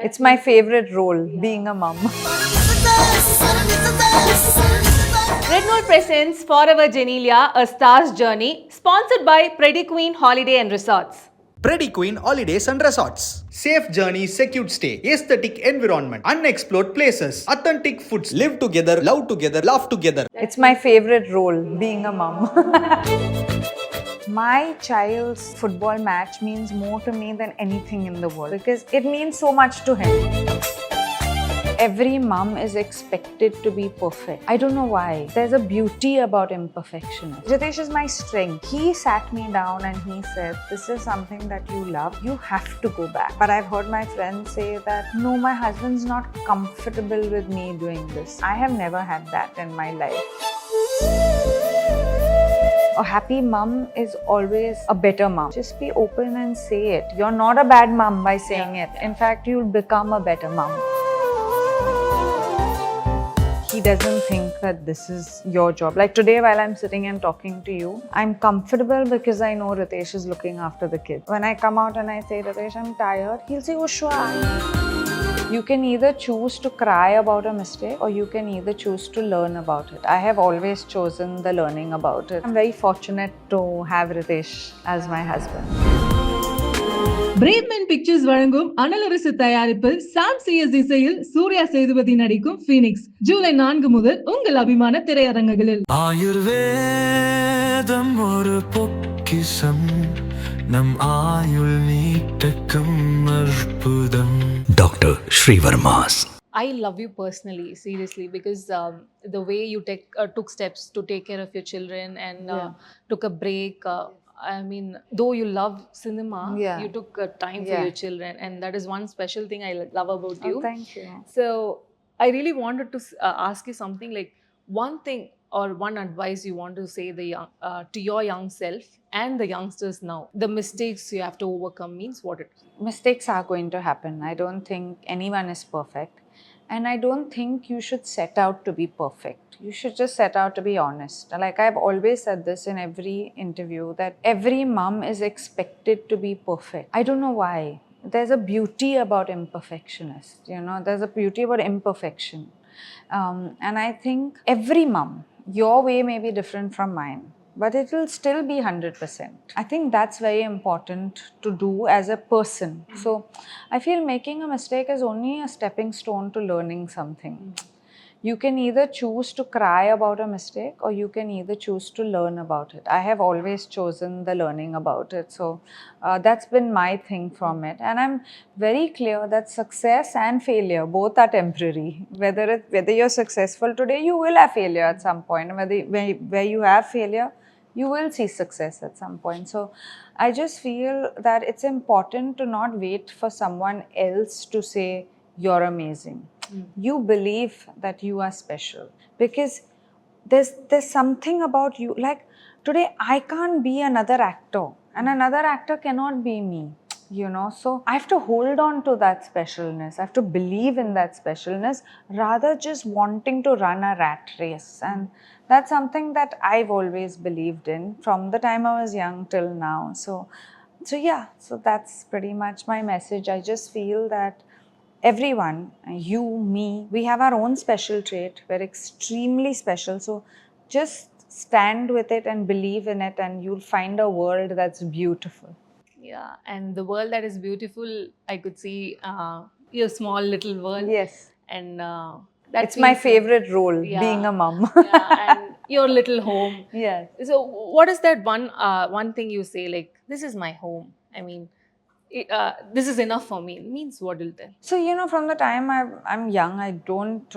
It's my favorite role, being a mum. Rednool presents Forever Genelia, A Star's Journey, sponsored by PRADEE Queen Holiday and Resorts. PRADEE Queen Holidays and Resorts. Safe journey, secure stay, aesthetic environment, unexplored places, authentic foods. Live together, love together, laugh together. It's my favorite role, being a mum. My child's football match means more to me than anything in the world because it means so much to him. Every mum is expected to be perfect. I don't know why. There's a beauty about imperfection. Riteish is my strength. He sat me down and he said, this is something that you love. You have to go back. But I've heard my friends say that, no, my husband's not comfortable with me doing this. I have never had that in my life. A happy mum is always a better mum. Just be open and say it. You're not a bad mum by saying it. In fact, you'll become a better mum. He doesn't think that this is your job. Like today, while I'm sitting and talking to you, I'm comfortable because I know Riteish is looking after the kids. When I come out and I say, Riteish, I'm tired, he'll say, oh, sure. You can either choose to cry about a mistake or you can either choose to learn about it. I have always chosen the learning about it. I'm very fortunate to have Riteish as my husband. Braveman Pictures வழங்கும் அனலரசு தயாரிப்பில் சாம் CS இசையில் சூர்யா சேதுபதி நடிக்கும் Phoenix July 4 முதல் உங்கள் அபிமான திரையரங்குகளில். ஆயுர்வேதம் ஒரு பொக்கிஷம் நம் ஆயுள் நீட்டக்கும் அற்புதம். Doctor Srivarma's. I love you personally, seriously, because the way you took steps to take care of your children and took a break. I mean, though you love cinema, you took time for your children, and that is one special thing I love about you. Thank you. So, I really wanted to ask you something like one thing or one advice you want to say to your young self and the youngsters now. The mistakes you have to overcome means what it is. Mistakes are going to happen. I don't think anyone is perfect. And I don't think you should set out to be perfect. You should just set out to be honest. Like I've always said this in every interview, that every mum is expected to be perfect. I don't know why. There's a beauty about imperfectionist. There's a beauty about imperfection. And I think every mum, your way may be different from mine, but it will still be 100%. I think that's very important to do as a person. So I feel making a mistake is only a stepping stone to learning something. You can either choose to cry about a mistake or you can either choose to learn about it. I have always chosen the learning about it. So that's been my thing from it. And I'm very clear that success and failure both are temporary. Whether you're successful today, you will have failure at some point. And where you have failure, you will see success at some point. So I just feel that it's important to not wait for someone else to say you're amazing. You believe that you are special because there's something about you. Like today, I can't be another actor and another actor cannot be me. So I have to hold on to that specialness. I have to believe in that specialness rather just wanting to run a rat race. And that's something that I've always believed in from the time I was young till now. So that's pretty much my message. I just feel that everyone, you, me, we have our own special trait. We're extremely special. So just stand with it and believe in it and you'll find a world that's beautiful. Yeah, and the world that is beautiful, I could see your small little world. Yes. And it's my favorite role, being a mum. And your little home. Yes. So what is that one thing you say, like, this is my home? I mean, this is enough for me. It means what will tell? So, from the time I'm young, I don't,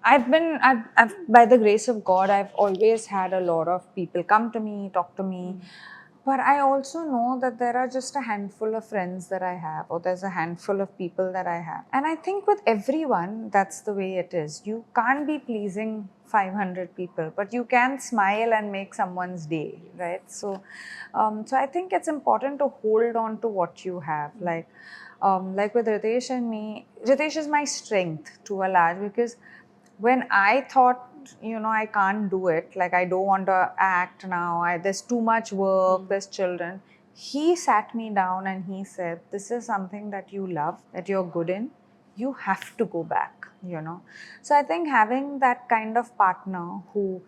I've by the grace of God, I've always had a lot of people come to me, talk to me. But I also know that there are just a handful of friends that I have, or there's a handful of people that I have. And I think with everyone, that's the way it is. You can't be pleasing 500 people, but you can smile and make someone's day, right? So I think it's important to hold on to what you have. Like with Riteish and me, Riteish is my strength to a large, because when I thought, I can't do it, like I don't want to act now, there's too much work, there's children, he sat me down and he said, this is something that you love, that you're good in, you have to go back, you know. So I think having that kind of partner who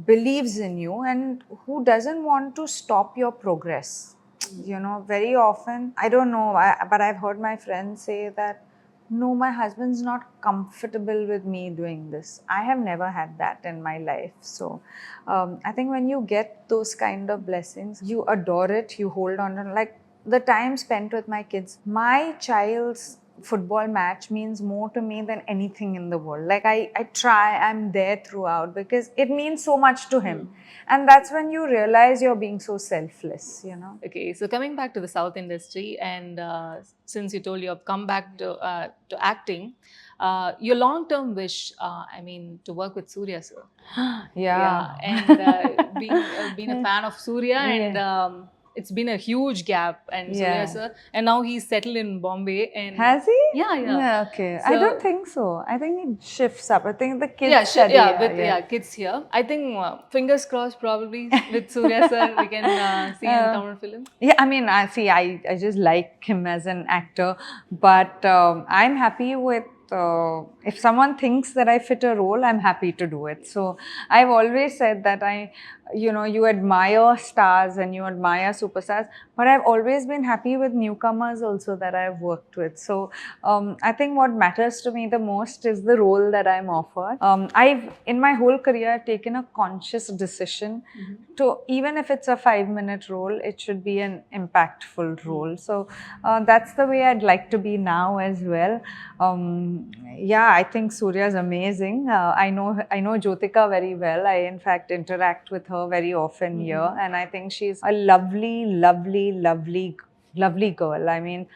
believes in you and who doesn't want to stop your progress. You know, very often, I don't know, but I've heard my friends say that, no, my husband's not comfortable with me doing this. I have never had that in my life. So I think when you get those kind of blessings, you adore it, you hold on to, like the time spent with my kids, my child's football match means more to me than anything in the world. Like I try, I'm there throughout because it means so much to him. And that's when you realize you're being so selfless, you know. Okay, so coming back to the South industry, and since you told you have come back to acting, your long-term wish, I mean, to work with Surya sir. Yeah. And being a fan of Surya, and it's been a huge gap, and Surya Yeah. sir, and now he's settled in Bombay. And Has he? Yeah. Okay. I So- don't think so. I think it shifts up. I think the kids study. Kids here. I think fingers crossed, probably with Surya sir, we can see in Tamil film. Yeah, I mean, I just like him as an actor, but I'm happy with. If someone thinks that I fit a role, I'm happy to do it. So I've always said that you admire stars and you admire superstars, but I've always been happy with newcomers also that I've worked with. So I think what matters to me the most is the role that I'm offered. I've, in my whole career, taken a conscious decision to, even if it's a 5-minute role, it should be an impactful role. So that's the way I'd like to be now as well. Yeah, I think Surya is amazing. I know Jyotika very well. I in fact interact with her very often here, and I think she's a lovely girl. I mean,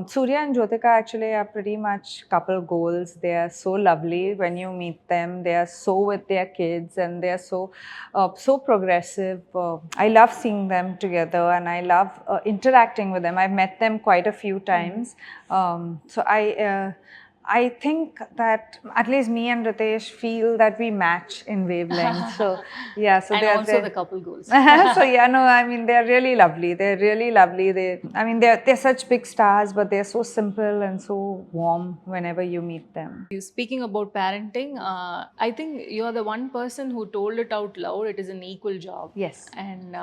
Surya and Jyotika actually are pretty much couple goals. They are so lovely when you meet them. They are so with their kids, and they are so progressive. I love seeing them together, and I love interacting with them. I've met them quite a few times. So I think that at least me and Riteish feel that we match in wavelength. So yeah, so And they're also the couple goals. so yeah, no, I mean they're really lovely. They're really lovely. They're such big stars, but they're so simple and so warm whenever you meet them. Speaking about parenting, I think you're the one person who told it out loud. It is an equal job. Yes. And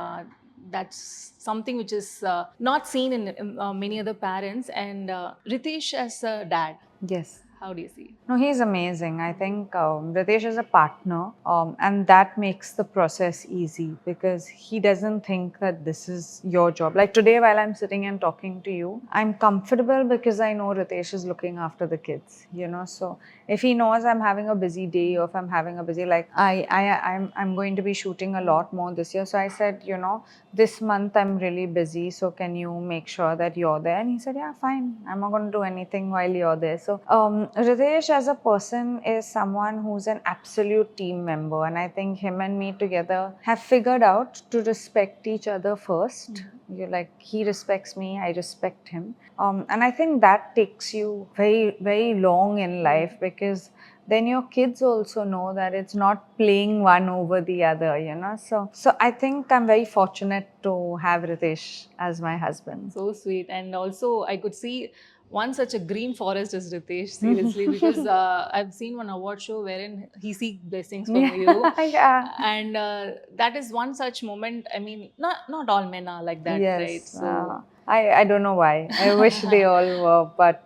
that's something which is not seen in many other parents. And Riteish as a dad, Yes. how do you see? No, he's amazing. I think Riteish is a partner, and that makes the process easy because he doesn't think that this is your job. Like today, while I'm sitting and talking to you, I'm comfortable because I know Riteish is looking after the kids. You know, so if he knows I'm having a busy day, or if I'm having a busy, like I'm going to be shooting a lot more this year. So I said, you know, this month I'm really busy. So can you make sure that you're there? And he said, yeah, fine. I'm not going to do anything while you're there. So Riteish as a person is someone who's an absolute team member, and I think him and me together have figured out to respect each other first. You're like, he respects me, I respect him, and I think that takes you very, very long in life because then your kids also know that it's not playing one over the other, you know. So I think I'm very fortunate to have Riteish as my husband. So sweet. And also, I could see one such a green forest is Riteish, seriously, because I've seen one award show wherein he seeks blessings from you. Yeah. And that is one such moment. I mean, not all men are like that, Yes. right? So I don't know why. I wish they all were, but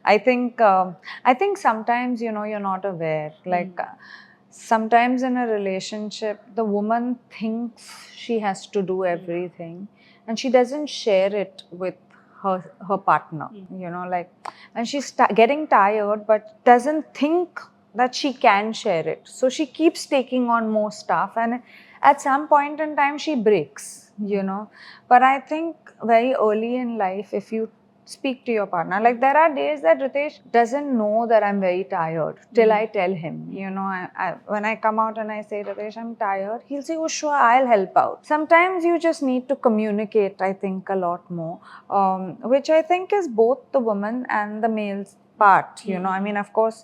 I think sometimes, you know, you're not aware. Like sometimes in a relationship, the woman thinks she has to do everything, and she doesn't share it with her partner. You know, like, and she's getting tired, but doesn't think that she can share it. So she keeps taking on more stuff, and at some point in time, she breaks. You know, but I think very early in life, if you speak to your partner, like there are days that Riteish doesn't know that I'm very tired till I tell him. You know, when I come out and I say, Riteish, I'm tired, he'll say, oh sure, I'll help out. Sometimes you just need to communicate, I think, a lot more, which I think is both the woman and the male's part, you know. I mean, of course,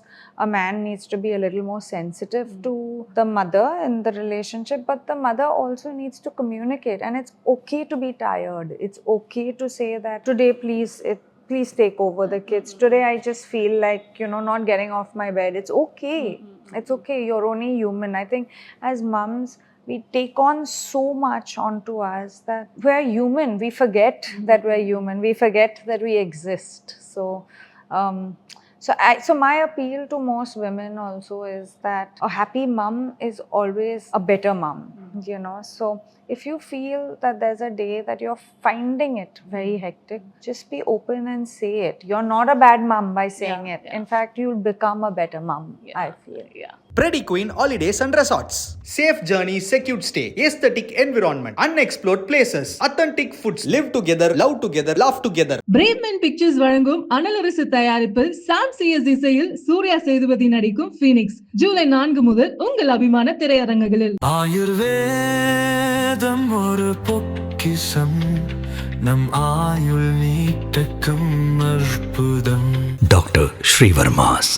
a man needs to be a little more sensitive to the mother in the relationship, but the mother also needs to communicate, and it's okay to be tired. It's okay to say that today, please take over the kids. Today, I just feel like, you know, not getting off my bed. It's okay. It's okay. You're only human. I think as mums, we take on so much onto us that we're human. We forget that we're human. We forget that we exist. So, so my appeal to most women also is that a happy mum is always a better mum, you know. So if you feel that there's a day that you're finding it very hectic, just be open and say it. You're not a bad mum by saying it. In fact, you'll become a better mum, I feel. PRADEE Queen Holidays and Resorts. Safe journey, secure stay, aesthetic environment, unexplored places, authentic foods, live together, love together, laugh together. Braveman Pictures வழங்கும் அனலரசு தயாரிப்பில் சாம் CS இசையில் சூர்யா சேதுபதி நடிக்கும் Phoenix July 4 முதல் உங்கள் அபிமான திரையரங்குகளில். ஆயுர்வேதம் ஒரு பொக்கிஷம், நம் ஆயுள் நீட்டக்கும் அற்புதம். டாக்டர் ஸ்ரீவர்மாஸ்.